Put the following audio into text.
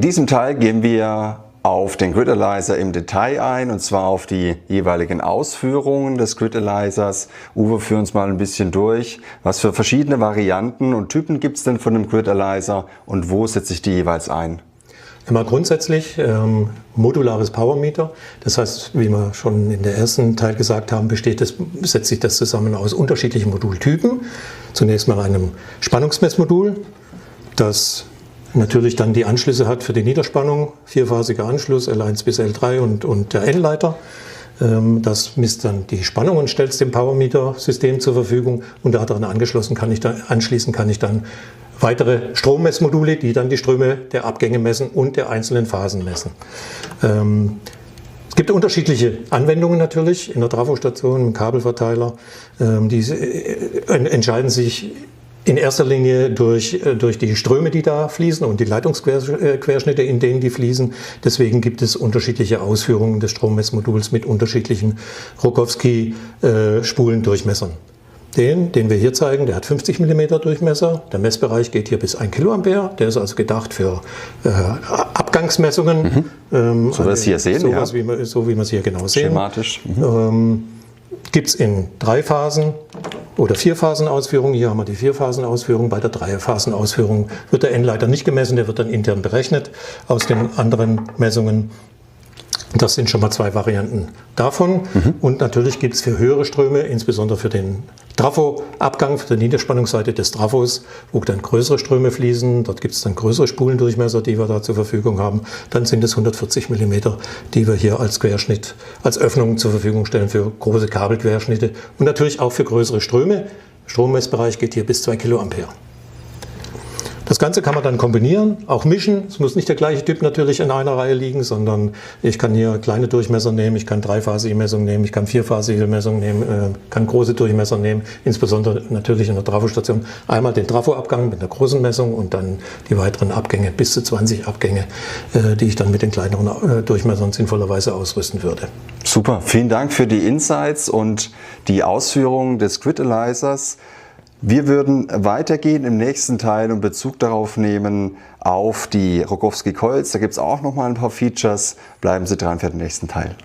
diesem Teil gehen wir auf den Grid Analyzer im Detail ein, und zwar auf die jeweiligen Ausführungen des Grid Analyzers. Uwe, führ uns mal ein bisschen durch. Was für verschiedene Varianten und Typen gibt es denn von dem Grid Analyzer und wo setze ich die jeweils ein? Immer grundsätzlich modulares Power Meter. Das heißt, wie wir schon in der ersten Teil gesagt haben, setzt sich das zusammen aus unterschiedlichen Modultypen. Zunächst mal einem Spannungsmessmodul, das natürlich dann die Anschlüsse hat für die Niederspannung, vierphasiger Anschluss, L1 bis L3 und der N-Leiter. Das misst dann die Spannung und stellt es dem Power Meter System zur Verfügung, und daran anschließend kann ich dann weitere Strommessmodule, die dann die Ströme der Abgänge messen und der einzelnen Phasen messen. Es gibt unterschiedliche Anwendungen natürlich in der Trafostation, im Kabelverteiler. Die entscheiden sich in erster Linie durch die Ströme, die da fließen, und die Leitungsquerschnitte, in denen die fließen. Deswegen gibt es unterschiedliche Ausführungen des Strommessmoduls mit unterschiedlichen Rogowski-Spulendurchmessern. Den wir hier zeigen, der hat 50 mm Durchmesser. Der Messbereich geht hier bis 1 Kiloampere. Der ist also gedacht für Abgangsmessungen. So wie wir es hier sehen, so wie wir es hier genau sehen. Schematisch. Gibt es in 3-Phasen- oder 4-Phasen-Ausführung. Hier haben wir die 4-Phasen-Ausführung. Bei der 3-Phasen-Ausführung wird der N-Leiter nicht gemessen, der wird dann intern berechnet aus den anderen Messungen. Das sind schon mal 2 Varianten davon. Und natürlich gibt es für höhere Ströme, insbesondere für den Trafo-Abgang, für die Niederspannungsseite des Trafos, wo dann größere Ströme fließen. Dort gibt es dann größere Spulendurchmesser, die wir da zur Verfügung haben. Dann sind es 140 mm, die wir hier als Querschnitt, als Öffnung zur Verfügung stellen für große Kabelquerschnitte und natürlich auch für größere Ströme. Strommessbereich geht hier bis 2 Kiloampere. Das Ganze kann man dann kombinieren, auch mischen. Es muss nicht der gleiche Typ natürlich in einer Reihe liegen, sondern ich kann hier kleine Durchmesser nehmen, ich kann 3-phasige Messungen nehmen, ich kann 4-phasige Messungen nehmen, kann große Durchmesser nehmen, insbesondere natürlich in der Trafostation. Einmal den Trafoabgang mit einer großen Messung und dann die weiteren Abgänge, bis zu 20 Abgänge, die ich dann mit den kleineren Durchmessern sinnvollerweise ausrüsten würde. Super, vielen Dank für die Insights und die Ausführungen des Grid Analyzers. Wir würden weitergehen im nächsten Teil und Bezug darauf nehmen auf die Rogowski Coils. Da gibt es auch noch mal ein paar Features. Bleiben Sie dran für den nächsten Teil.